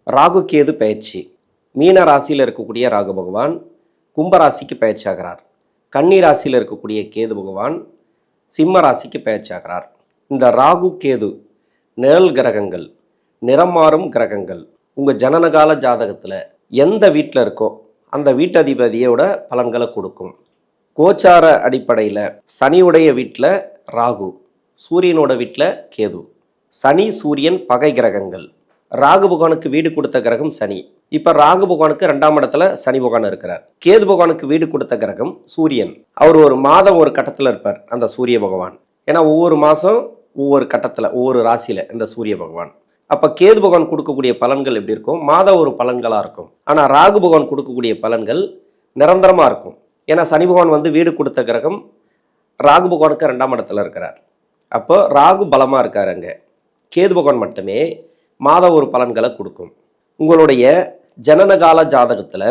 ராகு கேது பயிற்சி. மீன ராசியில் இருக்கக்கூடிய ராகு பகவான் கும்பராசிக்கு பயிற்சி ஆகிறார். கன்னி ராசியில் இருக்கக்கூடிய கேது பகவான் சிம்ம ராசிக்கு பயிற்சி ஆகிறார். இந்த ராகு கேது நிழல் கிரகங்கள், நிறம் மாறும் கிரகங்கள். உங்கள் ஜனனகால ஜாதகத்தில் எந்த வீட்டில் இருக்கோ அந்த வீட்டதிபதியோட பலன்களை கொடுக்கும். கோச்சார அடிப்படையில் சனியுடைய வீட்டில் ராகு, சூரியனோட வீட்டில் கேது. சனி சூரியன் பகை கிரகங்கள். ராகு பகவானுக்கு வீடு கொடுத்த கிரகம் சனி. இப்போ ராகு பகவானுக்கு 2ஆம் இடத்துல சனி பகவான் இருக்கிறார். கேது பகவானுக்கு வீடு கொடுத்த கிரகம் சூரியன். அவர் ஒரு மாதம் ஒரு கட்டத்தில் இருப்பார் அந்த சூரிய பகவான். ஏன்னா ஒவ்வொரு மாதம் ஒவ்வொரு கட்டத்தில் ஒவ்வொரு ராசியில் இந்த சூரிய பகவான். அப்போ கேது பகவான் கொடுக்கக்கூடிய பலன்கள் எப்படி இருக்கும்? மாத ஒரு பலன்களாக இருக்கும். ஆனால் ராகு பகவான் கொடுக்கக்கூடிய பலன்கள் நிரந்தரமாக இருக்கும். ஏன்னா சனி பகவான் வீடு கொடுத்த கிரகம் ராகு பகவானுக்கு 2ஆம் இடத்துல இருக்கிறார். அப்போ ராகு பலமாக இருக்கார். அங்கே கேது பகவான் மட்டுமே மாத ஒரு பலன்களை கொடுக்கும். உங்களுடைய ஜனனகால ஜாதகத்தில்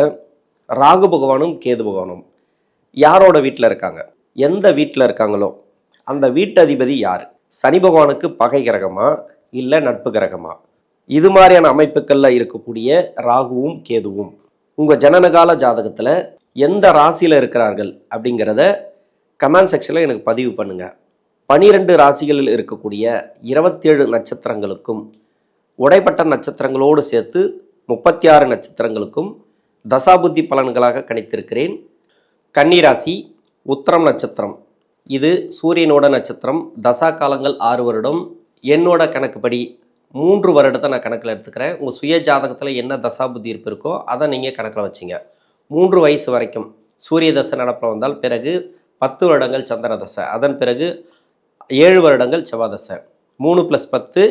ராகு பகவானும் கேது பகவானும் யாரோட வீட்டில் இருக்காங்க, எந்த வீட்டில் இருக்காங்களோ அந்த வீட்டதிபதி யார்? சனி பகவானுக்கு பகை கிரகமா இல்லை நட்பு கிரகமா? இது மாதிரியான அமைப்புகளில் இருக்கக்கூடிய ராகுவும் கேதுவும் உங்கள் ஜனனகால ஜாதகத்தில் எந்த ராசியில் இருக்கிறார்கள் அப்படிங்கிறத கமெண்ட் செக்ஷனில் எனக்கு பதிவு பண்ணுங்கள். 12 ராசிகளில் இருக்கக்கூடிய 27 நட்சத்திரங்களுக்கும் உடைப்பட்ட நட்சத்திரங்களோடு சேர்த்து 36 நட்சத்திரங்களுக்கும் தசாபுத்தி பலன்களாக கணித்திருக்கிறேன். கன்னிராசி உத்திரம் நட்சத்திரம், இது சூரியனோட நட்சத்திரம். தசா காலங்கள் 6 வருடம். என்னோட கணக்குப்படி 3 வருடத்தை நான் கணக்கில் எடுத்துக்கிறேன். உங்கள் சுய ஜாதகத்தில் என்ன தசாபுத்தி இருப்பு இருக்கோ அதை நீங்கள் கணக்கில் வச்சிங்க. 3 வயசு வரைக்கும் சூரிய தசை நடப்பில் வந்தால் பிறகு 10 வருடங்கள் சந்திர தசை, அதன் பிறகு 7 வருடங்கள் செவ்வாய் தசை. 3 + 10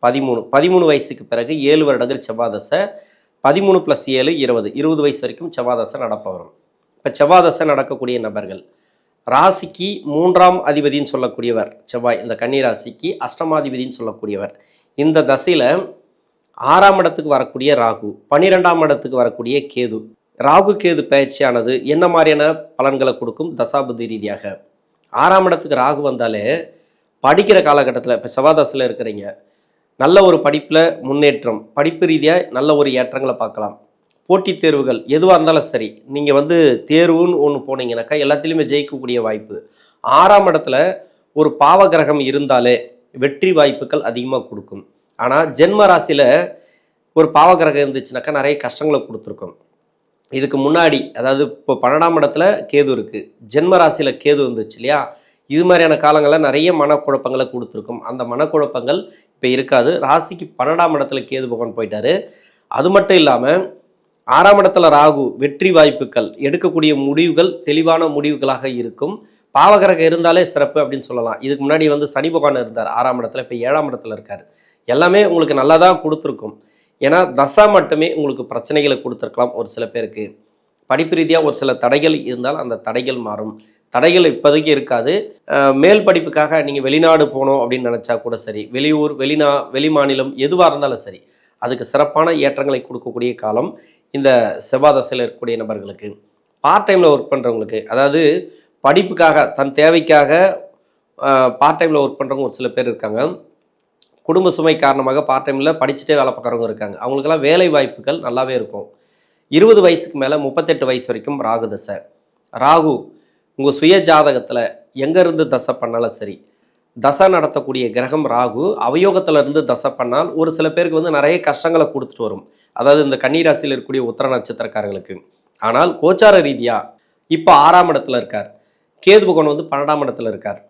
13. 13 வயசுக்கு பிறகு 7 வருடங்கள் செவ்வாய் தசை. 13 + 7 20 வயசு வரைக்கும் செவ்வாய் தசை நடப்ப வரும். இப்போ செவ்வாய் தசை நடக்கக்கூடிய நபர்கள் ராசிக்கு 3ஆம் அதிபதினு சொல்லக்கூடியவர் செவ்வாய். இந்த கன்னி ராசிக்கு அஷ்டமாதிபதினு சொல்லக்கூடியவர். இந்த தசையில் 6ஆம் இடத்துக்கு வரக்கூடிய ராகு, 12ஆம் இடத்துக்கு வரக்கூடிய கேது. ராகு கேது பயிற்சியானது என்ன மாதிரியான பலன்களை கொடுக்கும் தசாபுத்தி ரீதியாக? 6ஆம் இடத்துக்கு ராகு வந்தாலே படிக்கிற காலகட்டத்தில், இப்போ செவ்வாய் தசையில் இருக்கிறீங்க, நல்ல ஒரு படிப்பில் முன்னேற்றம், படிப்பு ரீதியாக நல்ல ஒரு ஏற்றங்களை பார்க்கலாம். போட்டித் தேர்வுகள் எதுவாக இருந்தாலும் சரி, நீங்கள் தேர்வுன்னு ஒன்று போனீங்கன்னாக்கா எல்லாத்துலேயுமே ஜெயிக்கக்கூடிய வாய்ப்பு. 6ஆம் இடத்துல ஒரு பாவகிரகம் இருந்தாலே வெற்றி வாய்ப்புகள் அதிகமாக கொடுக்கும். ஆனால் ஜென்ம ராசியில் ஒரு பாவகிரகம் இருந்துச்சுனாக்கா நிறைய கஷ்டங்களை கொடுத்துருக்கும். இதுக்கு முன்னாடி, அதாவது இப்போ 12ஆம் இடத்துல கேது இருக்குது, ஜென்ம ராசியில் கேது இருந்துச்சு இல்லையா? இது மாதிரியான காலங்களில் நிறைய மனக்குழப்பங்களை கொடுத்துருக்கும். அந்த மனக்குழப்பங்கள் இப்போ இருக்காது. ராசிக்கு 12ஆம் இடத்துல கேது பகவான் போயிட்டாரு. அது மட்டும் இல்லாமல் 6ஆம் இடத்துல ராகு, வெற்றி வாய்ப்புகள், எடுக்கக்கூடிய முடிவுகள் தெளிவான முடிவுகளாக இருக்கும். பாவகிரகம் இருந்தாலே சிறப்பு அப்படின்னு சொல்லலாம். இதுக்கு முன்னாடி சனி பகவான் இருந்தார் 6ஆம் இடத்துல, இப்போ 7ஆம் இடத்துல இருக்கார். எல்லாமே உங்களுக்கு நல்லா தான் கொடுத்துருக்கும். ஏன்னா தசா மட்டுமே உங்களுக்கு பிரச்சனைகளை கொடுத்துருக்கலாம். ஒரு சில பேருக்கு படிப்பு ரீதியாக ஒரு சில தடைகள் இருந்தால் அந்த தடைகள் மாறும். தடைகள் இப்போதைக்கு இருக்காது. மேல் படிப்புக்காக நீங்கள் வெளிநாடு போகணும் அப்படின்னு நினச்சா கூட சரி, வெளியூர் வெளி மாநிலம் எதுவாக இருந்தாலும் சரி, அதுக்கு சிறப்பான ஏற்றங்களை கொடுக்கக்கூடிய காலம் இந்த செவ்வாய் தசையில் இருக்கக்கூடிய நபர்களுக்கு. பார்ட் டைமில் ஒர்க் பண்ணுறவங்களுக்கு, அதாவது படிப்புக்காக தன் தேவைக்காக பார்ட் டைமில் ஒர்க் பண்ணுறவங்க ஒரு சில பேர் இருக்காங்க. குடும்ப சுமை காரணமாக பார்ட் டைமில் படிச்சுட்டே வேலை பார்க்குறவங்க இருக்காங்க. அவங்களுக்கெல்லாம் வேலை வாய்ப்புகள் நல்லாவே இருக்கும். 20 வயசுக்கு மேலே 38 வயசு வரைக்கும் ராகு தசை. ராகு உங்கள் சுய ஜாதகத்தில் எங்கேருந்து தசை பண்ணாலும் சரி, தசை நடத்தக்கூடிய கிரகம் ராகு அவயோகத்தில் இருந்து தசை பண்ணால் ஒரு சில பேருக்கு நிறைய கஷ்டங்களை கொடுத்துட்டு வரும். அதாவது இந்த கன்னிராசியில் இருக்கக்கூடிய உத்திர நட்சத்திரக்காரர்களுக்கு. ஆனால் கோச்சார ரீதியாக இப்போ 6ஆம் இடத்துல இருக்கார். கேது பகவான் 12ஆம் இடத்துல இருக்கார்.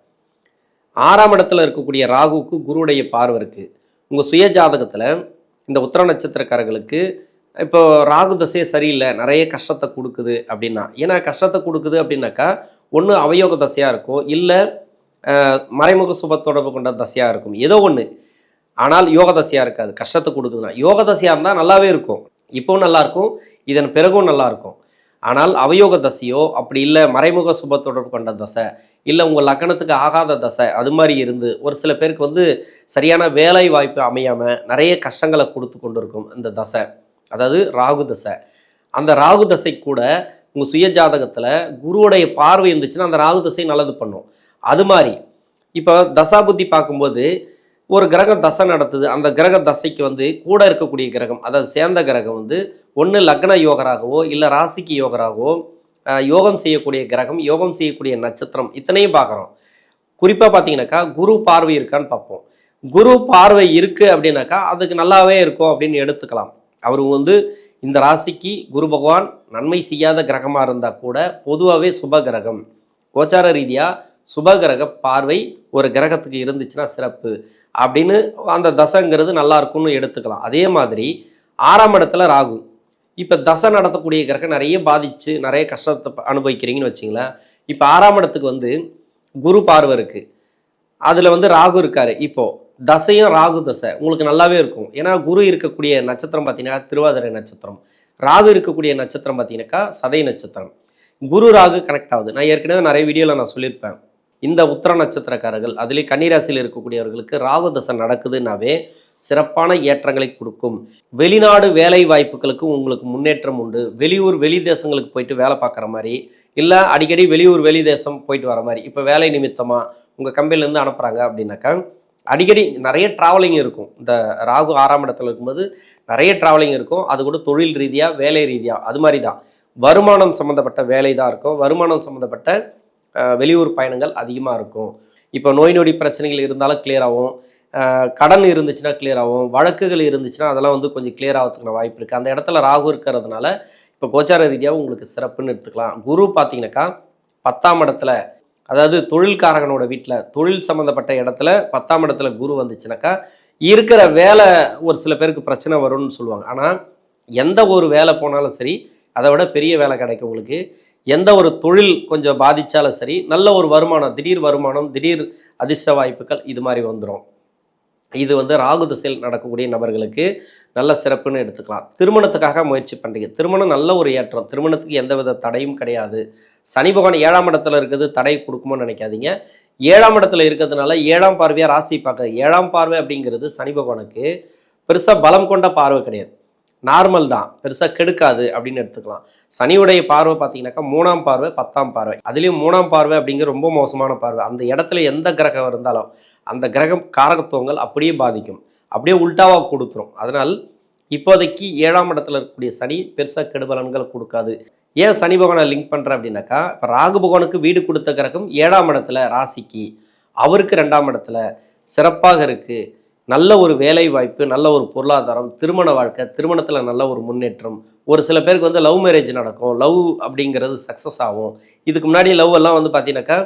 6ஆம் இடத்துல இருக்கக்கூடிய ராகுவுக்கு குருவுடைய பார்வை இருக்குது. உங்கள் சுய ஜாதகத்தில் இந்த உத்திர நட்சத்திரக்காரர்களுக்கு இப்போ ராகு தசையே சரியில்லை, நிறைய கஷ்டத்தை கொடுக்குது அப்படின்னா, ஏன்னா கஷ்டத்தை கொடுக்குது அப்படின்னாக்கா ஒன்று அவயோக தசையாக இருக்கும், இல்லை மறைமுக சுப தொடர்பு கொண்ட தசையாக இருக்கும், ஏதோ ஒன்று. ஆனால் யோக தசையாக இருக்காது, கஷ்டத்தை கொடுக்குதுன்னா. யோக தசையாக இருந்தால் நல்லாவே இருக்கும், இப்போவும் நல்லாயிருக்கும், இதன் பிறகும் நல்லாயிருக்கும். ஆனால் அவயோக தசையோ அப்படி இல்லை மறைமுக சுப தொடர்பு கொண்ட தசை, இல்லை உங்கள் லக்னத்துக்கு ஆகாத தசை, அது மாதிரி இருந்து ஒரு சில பேருக்கு சரியான வேலை வாய்ப்பு அமையாமல் நிறைய கஷ்டங்களை கொடுத்து கொண்டு இருக்கும் இந்த தசை, அதாவது ராகு தசை. அந்த ராகு தசை கூட உங்கள் சுய ஜாதகத்தில் குருவுடைய பார்வை இருந்துச்சுன்னா அந்த ராகு தசை நல்லது பண்ணும். அது மாதிரி இப்போ தசாபுத்தி பார்க்கும்போது ஒரு கிரகம் தசை நடத்துது, அந்த கிரக தசைக்கு வந்து கூட இருக்கக்கூடிய கிரகம், அதாவது சேர்ந்த கிரகம் வந்து ஒன்று லக்ன யோகராகவோ இல்லை ராசிக்கு யோகராகவோ யோகம் செய்யக்கூடிய கிரகம், யோகம் செய்யக்கூடிய நட்சத்திரம், இத்தனையும் பார்க்குறோம். குறிப்பாக பார்த்தீங்கன்னாக்கா குரு பார்வை இருக்கான்னு பார்ப்போம். குரு பார்வை இருக்குது அப்படின்னாக்கா அதுக்கு நல்லாவே இருக்கும் அப்படின்னு எடுத்துக்கலாம். அவர் வந்து இந்த ராசிக்கு குரு பகவான் நன்மை செய்யாத கிரகமாக இருந்தால் கூட பொதுவாகவே சுப கிரகம், கோச்சார ரீதியாக சுபகிரக பார்வை ஒரு கிரகத்துக்கு இருந்துச்சுன்னா சிறப்பு அப்படின்னு அந்த தசைங்கிறது நல்லா இருக்கும்னு எடுத்துக்கலாம். அதே மாதிரி 6ஆம் இடத்துல ராகு. இப்போ தசை நடத்தக்கூடிய கிரகம் நிறைய பாதிச்சு நிறைய கஷ்டத்தை அனுபவிக்கிறீங்கன்னு வச்சிங்களேன். இப்போ 6ஆம் இடத்துக்கு வந்து குரு பார்வை இருக்குது, அதில் வந்து ராகு இருக்கார். இப்போது தசையும் ராகு தசை உங்களுக்கு நல்லாவே இருக்கும். ஏன்னா குரு இருக்கக்கூடிய நட்சத்திரம் பார்த்தீங்கன்னா திருவாதிரை நட்சத்திரம், ராகு இருக்கக்கூடிய நட்சத்திரம் பார்த்தீங்கன்னாக்கா சதய நட்சத்திரம். குரு ராகு கனெக்ட் ஆகுது. நான் ஏற்கனவே நிறைய வீடியோவில் நான் சொல்லியிருப்பேன். இந்த உத்திர நட்சத்திரக்காரர்கள் அதுலேயும் கன்னிராசியில் இருக்கக்கூடியவர்களுக்கு ராகு தசை நடக்குதுன்னாவே சிறப்பான ஏற்றங்களை கொடுக்கும். வெளிநாடு வேலை வாய்ப்புகளுக்கும் உங்களுக்கு முன்னேற்றம் உண்டு. வெளியூர் வெளி தேசங்களுக்கு போயிட்டு வேலை பார்க்குற மாதிரி, இல்லை அடிக்கடி வெளியூர் வெளி தேசம் போயிட்டு வர மாதிரி. இப்போ வேலை நிமித்தமாக உங்கள் கம்பெனிலேருந்து அனுப்புகிறாங்க அப்படின்னாக்கா அடிக்கடி நிறைய ட்ராவலிங் இருக்கும். இந்த ராகு 6ஆம் இடத்துல இருக்கும்போது நிறைய ட்ராவலிங் இருக்கும். அது கூட தொழில் ரீதியாக வேலை ரீதியாக அது மாதிரி தான். வருமானம் சம்மந்தப்பட்ட வேலை தான் இருக்கும். வருமானம் சம்மந்தப்பட்ட வெளியூர் பயணங்கள் அதிகமாக இருக்கும். இப்போ நோய் நொடி பிரச்சனைகள் இருந்தாலும் கிளியர் ஆகும், கடன் இருந்துச்சுன்னா கிளியர் ஆகும், வழக்குகள் இருந்துச்சுன்னா அதெல்லாம் வந்து கொஞ்சம் கிளியர் ஆகிறதுக்கான வாய்ப்பு இருக்குது. அந்த இடத்துல ராகு இருக்கிறதுனால இப்போ கோச்சார ரீதியாக உங்களுக்கு சிறப்புன்னு எடுத்துக்கலாம். குரு பார்த்தீங்கன்னாக்கா 10ஆம் இடத்துல, அதாவது தொழில்காரகனோட வீட்டில் தொழில் சம்மந்தப்பட்ட இடத்துல 10ஆம் இடத்துல குரு வந்துச்சுனாக்கா இருக்கிற வேலை ஒரு சில பேருக்கு பிரச்சனை வரும்னு சொல்லுவாங்க. ஆனால் எந்த ஒரு வேலை போனாலும் சரி அதை விட பெரிய வேலை கிடைக்கும் உங்களுக்கு. எந்த ஒரு தொழில் கொஞ்சம் பாதித்தாலும் சரி நல்ல ஒரு வருமானம், திடீர் வருமானம், திடீர் அதிர்ஷ்ட வாய்ப்புகள் இது மாதிரி வந்துடும். இது வந்து ராகு திசையில் நடக்கக்கூடிய நபர்களுக்கு நல்ல சிறப்புன்னு எடுத்துக்கலாம். திருமணத்துக்காக முயற்சி பண்ணுறீங்க, திருமணம் நல்ல ஒரு ஏற்றம், திருமணத்துக்கு எந்தவித தடையும் கிடையாது. சனி பகவான் 7ஆம் இடத்துல இருக்கிறது தடை கொடுக்குமோன்னு நினைக்காதீங்க. 7ஆம் இடத்துல இருக்கிறதுனால 7ஆம் பார்வையாக ராசி பார்க்க, 7ஆம் பார்வை அப்படிங்கிறது சனி பகவானுக்கு பெருசாக பலம் கொண்ட பார்வை கிடையாது, நார்மல் தான், பெருசாக கெடுக்காது அப்படின்னு எடுத்துக்கலாம். சனியுடைய பார்வை பார்த்தீங்கன்னாக்கா 3ஆம் பார்வை 10ஆம் பார்வை. அதுலேயும் 3ஆம் பார்வை அப்படிங்கிற ரொம்ப மோசமான பார்வை. அந்த இடத்துல எந்த கிரகம் இருந்தாலும் அந்த கிரகம் காரகத்துவங்கள் அப்படியே பாதிக்கும், அப்படியே உல்டாவாக கொடுத்துரும். அதனால் இப்போதைக்கு 7ஆம் இடத்துல இருக்கக்கூடிய சனி பெருசாக கெடுபலன்கள் கொடுக்காது. ஏன் சனி பகவானை லிங்க் பண்ணுறேன் அப்படின்னாக்கா, இப்போ ராகு பகவானுக்கு வீடு கொடுத்த கிரகம் 7ஆம் இடத்துல ராசிக்கு, அவருக்கு 2ஆம் இடத்துல சிறப்பாக இருக்குது. நல்ல ஒரு வேலை வாய்ப்பு, நல்ல ஒரு பொருளாதாரம், திருமண வாழ்க்கை, திருமணத்தில் நல்ல ஒரு முன்னேற்றம். ஒரு சில பேருக்கு வந்து லவ் மேரேஜ் நடக்கும், லவ் அப்படிங்கிறது சக்ஸஸ் ஆகும். இதுக்கு முன்னாடி லவ் எல்லாம் வந்து பார்த்தீங்கன்னாக்கா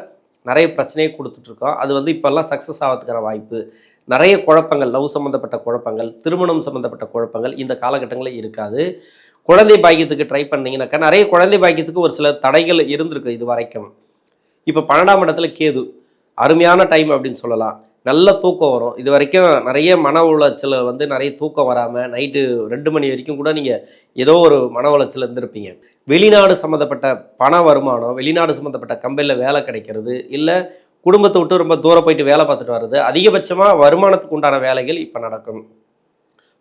நிறைய பிரச்சனையை கொடுத்துட்ருக்கோம். அது வந்து இப்போல்லாம் சக்ஸஸ் ஆகிறதுக்கான வாய்ப்பு. நிறைய குழப்பங்கள், லவ் சம்மந்தப்பட்ட குழப்பங்கள், திருமணம் சம்மந்தப்பட்ட குழப்பங்கள் இந்த காலகட்டங்களில் இருக்காது. குழந்தை பாக்கியத்துக்கு ட்ரை பண்ணிங்கனாக்கா நிறைய குழந்தை பாக்கியத்துக்கு ஒரு சில தடைகள் இருந்திருக்கு இது வரைக்கும். இப்போ 12ஆம் இடத்துல கேது, அருமையான டைம் அப்படின்னு சொல்லலாம். நல்ல தூக்கம் வரும். இது வரைக்கும் நிறைய மன உளைச்சல் வந்து நிறைய தூக்கம் வராமல் நைட்டு 2 மணி வரைக்கும் கூட நீங்கள் ஏதோ ஒரு மன உளைச்சல் இருந்திருப்பீங்க. வெளிநாடு சம்மந்தப்பட்ட பண வருமானம், வெளிநாடு சம்மந்தப்பட்ட கம்பெனியில் வேலை கிடைக்கிறது, இல்லை குடும்பத்தை விட்டு ரொம்ப தூரம் போயிட்டு வேலை பார்த்துட்டு வர்றது, அதிகபட்சமாக வருமானத்துக்கு உண்டான வேலைகள் இப்போ நடக்கும்.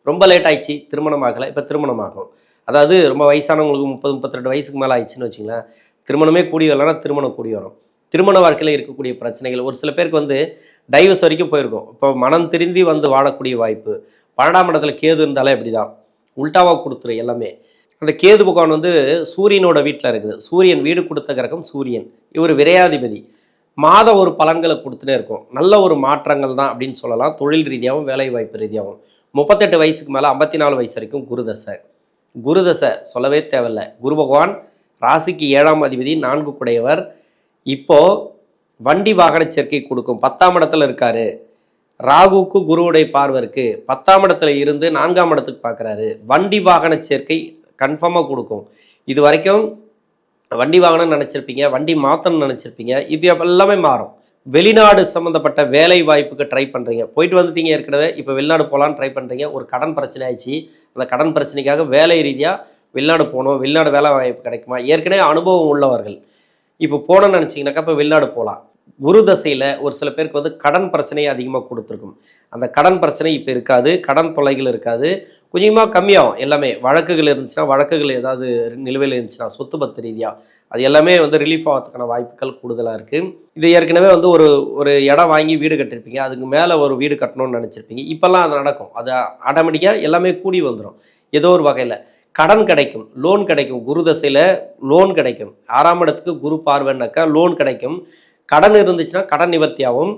ரொம்ப லேட் ஆயிடுச்சு, திருமணம் ஆகலை, இப்போ திருமணம் ஆகும். அதாவது ரொம்ப வயசானவங்களுக்கு 30-32 வயசுக்கு மேலே ஆயிடுச்சுன்னு வச்சிங்களேன், திருமணமே கூடி வரலன்னா திருமணம் கூடி வரும். திருமண வாழ்க்கையில் இருக்கக்கூடிய பிரச்சனைகள், ஒரு சில பேருக்கு வந்து டைவர்ஸ் வரைக்கும் போயிருக்கும். இப்போ மனம் திருந்தி வந்து வாழக்கூடிய வாய்ப்பு. 12ஆம் இடத்துல கேது இருந்தாலே அப்படி தான், உல்டாவாக கொடுத்துரு எல்லாமே. அந்த கேது பகவான் வந்து சூரியனோட வீட்டில் இருக்குது. சூரியன் வீடு கொடுத்த கிரகம் சூரியன், இவர் விரையாதிபதி. மாத ஒரு பலன்களை கொடுத்துட்டே இருக்கும். நல்ல ஒரு மாற்றங்கள் தான் அப்படின்னு சொல்லலாம், தொழில் ரீதியாகவும் வேலை வாய்ப்பு ரீதியாகவும். 38 வயசுக்கு மேலே 54 வயசு வரைக்கும் குருதசை. குருதசை சொல்லவே தேவையில்லை. குரு பகவான் ராசிக்கு 7ஆம் அதிபதி, 4 குடையவர். இப்போது வண்டி வாகன சேர்க்கை கொடுக்கும். 10ஆம் இடத்துல இருக்காரு, ராகுக்கு குருவுடைய பார்வை இருக்குது, 10ஆம் இடத்துல இருந்து 4ஆம் இடத்துக்கு பார்க்குறாரு. வண்டி வாகன சேர்க்கை கன்ஃபார்மாக கொடுக்கும். இது வரைக்கும் வண்டி வாகனம் நினச்சிருப்பீங்க, வண்டி மாற்றணும்னு நினச்சிருப்பீங்க, இப்போ எல்லாமே மாறும். வெளிநாடு சம்மந்தப்பட்ட வேலை வாய்ப்புக்கு ட்ரை பண்ணுறீங்க, போயிட்டு வந்துட்டீங்க ஏற்கனவே, இப்போ வெளிநாடு போகலான்னு ட்ரை பண்ணுறீங்க. ஒரு கடன் பிரச்சனை ஆயிடுச்சு, அந்த கடன் பிரச்சனைக்காக வேலை ரீதியாக வெளிநாடு போகணும், வெளிநாடு வேலை வாய்ப்பு கிடைக்குமா, ஏற்கனவே அனுபவம் உள்ளவர்கள் இப்போ போகணும்னு நினச்சிங்கனாக்கா இப்போ வெளிநாடு போகலாம். குரு தசையில் ஒரு சில பேருக்கு வந்து கடன் பிரச்சனையை அதிகமாக கொடுத்துருக்கும். அந்த கடன் பிரச்சனை இப்போ இருக்காது, கடன் தொல்லைகள் இருக்காது, கொஞ்சமாக கம்மியாகும். எல்லாமே வழக்குகள் இருந்துச்சுன்னா, வழக்குகள் ஏதாவது நிலுவையில் இருந்துச்சுன்னா, சொத்து பத்து ரீதியாக அது எல்லாமே வந்து ரிலீஃப் ஆகிறதுக்கான வாய்ப்புகள் கூடுதலாக இருக்குது. இது ஏற்கனவே வந்து ஒரு ஒரு இடம் வாங்கி வீடு கட்டியிருப்பீங்க, அதுக்கு மேலே ஒரு வீடு கட்டணும்னு நினச்சிருப்பீங்க. இப்போல்லாம் அது நடக்கும். அது ஆட்டோமேட்டிக்காக எல்லாமே கூடி வந்துடும். ஏதோ ஒரு வகையில் கடன் கிடைக்கும், லோன் கிடைக்கும். குரு தசையில் லோன் கிடைக்கும். 6ஆம் இடத்துக்கு குரு பார்வைன்னாக்கா லோன் கிடைக்கும். கடன் இருந்துச்சுன்னா கடன் நிவர்த்தியாகும்.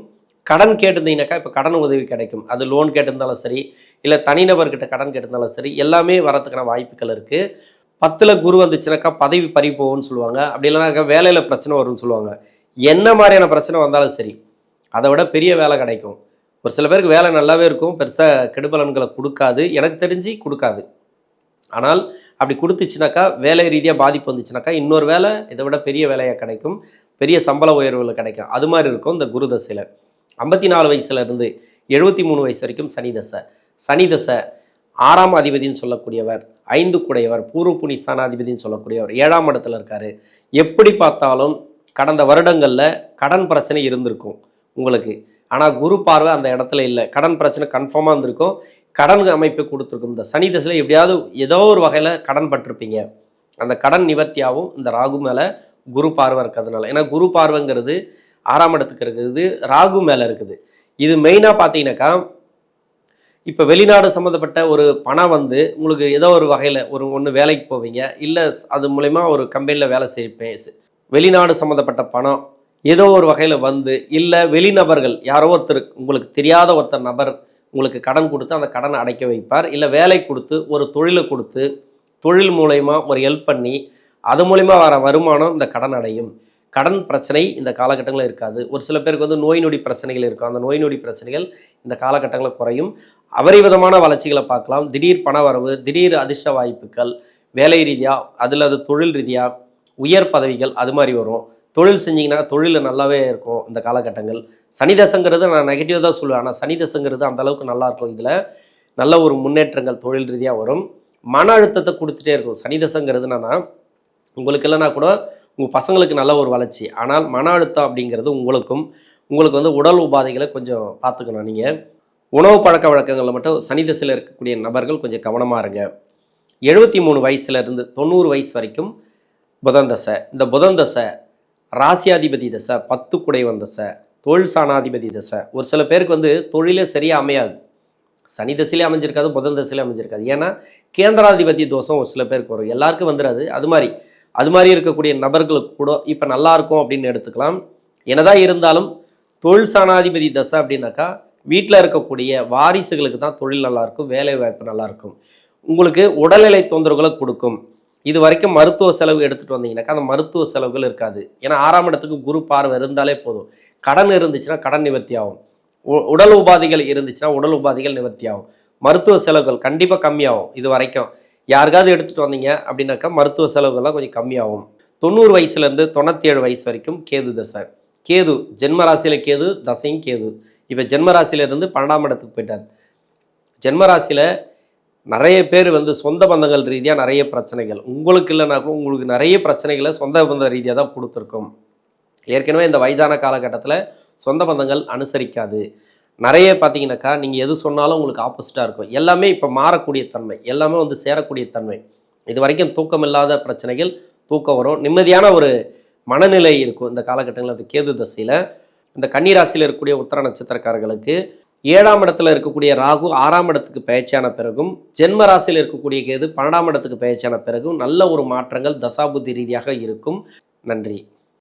கடன் கேட்டிருந்தீங்கன்னாக்கா இப்போ கடன் உதவி கிடைக்கும். அது லோன் கேட்டிருந்தாலும் சரி, இல்லை தனிநபர்கிட்ட கடன் கேட்டிருந்தாலும் சரி, எல்லாமே வரத்துக்கான வாய்ப்புகள் இருக்குது. 10ல் குரு வந்துச்சுனாக்கா பதவி பறி போகும்னு சொல்லுவாங்க. அப்படி இல்லைனாக்கா வேலையில் பிரச்சனை வரும்னு சொல்லுவாங்க. என்ன மாதிரியான பிரச்சனை வந்தாலும் சரி, அதை விட பெரிய வேலை கிடைக்கும். ஒரு சில பேருக்கு வேலை நல்லாவே இருக்கும், பெருசாக கெடுபலன்களை கொடுக்காது, எனக்கு தெரிஞ்சு கொடுக்காது. ஆனால் அப்படி கொடுத்துச்சுனாக்கா வேலை ரீதியாக பாதிப்பு வந்துச்சுனாக்கா இன்னொரு வேலை இதை விட பெரிய வேலையாக கிடைக்கும், பெரிய சம்பள உயர்வுகள் கிடைக்கும். அது மாதிரி இருக்கும் இந்த குரு தசையில். 54 வயசுலேருந்து 73 வயசு வரைக்கும் சனி தசை. சனி தசை 6ஆம் அதிபதினு சொல்லக்கூடியவர், 5 கூடையவர், பூர்வ புனி ஸ்தானாதிபதினு சொல்லக்கூடியவர் 7ஆம் இடத்துல இருக்கார். எப்படி பார்த்தாலும் கடந்த வருடங்களில் கடன் பிரச்சனை இருந்திருக்கும் உங்களுக்கு. ஆனால் குரு பார்வை அந்த இடத்துல இல்லை. கடன் பிரச்சனை கன்ஃபார்மாக இருந்திருக்கும், கடன் அமைப்பு கொடுத்துருக்கும். இந்த சனி தசையில் எப்படியாவது ஏதோ ஒரு வகையில் கடன் பட்டிருப்பீங்க. அந்த கடன் நிவர்த்தியாகவும் இந்த ராகு மேலே குரு பார்வை இருக்கிறதுனால. ஏன்னா குரு பார்வைங்கிறது 6ஆம் இடத்துக்கு இருக்குது, ராகு மேலே இருக்குது. இது மெயினாக பார்த்தீங்கன்னாக்கா இப்போ வெளிநாடு சம்மந்தப்பட்ட ஒரு பணம் வந்து உங்களுக்கு ஏதோ ஒரு வகையில் ஒன்று வேலைக்கு போவீங்க, இல்லை அது மூலமா ஒரு கம்பெனியில் வேலை செய்ப்பேன், வெளிநாடு சம்மந்தப்பட்ட பணம் ஏதோ ஒரு வகையில் வந்து, இல்லை வெளிநபர்கள் யாரோ ஒருத்தர் உங்களுக்கு தெரியாத ஒருத்தர் நபர் உங்களுக்கு கடன் கொடுத்து அந்த கடனை அடைக்க வைப்பார், இல்லை வேலை கொடுத்து ஒரு தொழிலை கொடுத்து தொழில் மூலயமா ஒரு ஹெல்ப் பண்ணி அது மூலயமா வர வருமானம் இந்த கடன் அடையும். கடன் பிரச்சனை இந்த காலகட்டங்களில் இருக்காது. ஒரு சில பேருக்கு வந்து நோய் நொடி பிரச்சனைகள் இருக்கும். அந்த நோய் நொடி பிரச்சனைகள் இந்த காலகட்டங்களில் குறையும். அபரிவிதமான வளர்ச்சிகளை பார்க்கலாம். திடீர் பண வரவு, திடீர் அதிர்ஷ்ட வாய்ப்புகள், வேலை ரீதியாக அதில் அது தொழில் ரீதியாக உயர் பதவிகள் அது மாதிரி வரும். தொழில் செஞ்சிங்கன்னா தொழில் நல்லாவே இருக்கும் இந்த காலகட்டங்கள். சனி தசைங்கிறது நான் நெகட்டிவ் தான் சொல்லுவேன், ஆனால் சனி தசைங்கிறது அந்தளவுக்கு நல்லாயிருக்கும். இதில் நல்ல ஒரு முன்னேற்றங்கள் தொழில் ரீதியாக வரும். மன அழுத்தத்தை கொடுத்துட்டே இருக்கும். சனி தசைங்கிறது என்னன்னா உங்களுக்கு இல்லைனா கூட உங்கள் பசங்களுக்கு நல்ல ஒரு வளர்ச்சி. ஆனால் மன அழுத்தம் அப்படிங்கிறது உங்களுக்கு வந்து உடல் உபாதைகளை கொஞ்சம் பார்த்துக்கணும். நீங்கள் உணவு பழக்க வழக்கங்களில் மட்டும் சனி தசையில் இருக்கக்கூடிய நபர்கள் கொஞ்சம் கவனமாக இருங்க. 73 வயசுலேருந்து 90 வயசு வரைக்கும் புதன் தசை. இந்த புதன் தசை ராசியாதிபதி தசை, 10 குடைவன் தசை, தொழில் சாணாதிபதி தசை. ஒரு சில பேருக்கு வந்து தொழிலே சரியாக அமையாது. சனி தசையிலே அமைஞ்சிருக்காது, புதன் தசையிலே அமைஞ்சிருக்காது. ஏன்னா கேந்திராதிபதி தோஷம் ஒரு சில பேருக்கு வரும், எல்லாருக்கும் வந்துடாது. அது மாதிரி இருக்கக்கூடிய நபர்களுக்கு கூட இப்போ நல்லா இருக்கும் அப்படின்னு எடுத்துக்கலாம். என்னதான் இருந்தாலும் தொழில் சாணாதிபதி தசை அப்படின்னாக்கா வீட்டில் இருக்கக்கூடிய வாரிசுகளுக்கு தான் தொழில் நல்லாயிருக்கும், வேலை வாய்ப்பு நல்லாயிருக்கும். உங்களுக்கு உடல்நிலை தொந்தரவுகளை கொடுக்கும். இது வரைக்கும் மருத்துவ செலவு எடுத்துகிட்டு வந்தீங்கன்னாக்கா அந்த மருத்துவ செலவுகள் இருக்காது. ஏன்னா 6ஆம் இடத்துக்கு குரு பார்வை இருந்தாலே போதும். கடன் இருந்துச்சுன்னா கடன் நிவர்த்தி ஆகும், உடல் உபாதைகள் இருந்துச்சுன்னா உடல் உபாதைகள் நிவர்த்தி ஆகும், மருத்துவ செலவுகள் கண்டிப்பாக கம்மியாகும். இது வரைக்கும் யாருக்காவது எடுத்துகிட்டு வந்தீங்க அப்படின்னாக்கா மருத்துவ செலவுகள்லாம் கொஞ்சம் கம்மியாகும். 90 வயசுலேருந்து 97 வயசு வரைக்கும் கேது தசை. கேது ஜென்மராசியில் கேது, தசையும் கேது. இப்போ ஜென்மராசியிலேருந்து 12ஆம் இடத்துக்கு போயிட்டார். ஜென்மராசியில் நிறைய பேர் வந்து சொந்த பந்தங்கள் ரீதியாக நிறைய பிரச்சனைகள், உங்களுக்கு இல்லைனாக்கும் உங்களுக்கு நிறைய பிரச்சனைகளை சொந்த பந்த ரீதியாக தான் கொடுத்துருக்கும். ஏற்கனவே இந்த வயதான காலகட்டத்தில் சொந்த பந்தங்கள் அனுசரிக்காது. நிறைய பார்த்தீங்கன்னாக்கா நீங்கள் எது சொன்னாலும் உங்களுக்கு ஆப்போசிட்டாக இருக்கும். எல்லாமே இப்போ மாறக்கூடிய தன்மை, எல்லாமே வந்து சேரக்கூடிய தன்மை. இது வரைக்கும் தூக்கம் இல்லாத பிரச்சனைகள் தூக்கம் வரும், நிம்மதியான ஒரு மனநிலை இருக்கும் இந்த காலகட்டங்களில். அது கேது தசையில். இந்த கன்னி ராசியில் இருக்கக்கூடிய உத்தர நட்சத்திரக்காரர்களுக்கு 7ஆம் இடத்துல இருக்கக்கூடிய ராகு 6ஆம் இடத்துக்கு பயிற்சியான பிறகும், ஜென்ம ராசியில் இருக்கக்கூடிய கேது 12ஆம் இடத்துக்கு பயிற்சியான பிறகும் நல்ல ஒரு மாற்றங்கள் தசாபுத்தி ரீதியாக இருக்கும். நன்றி.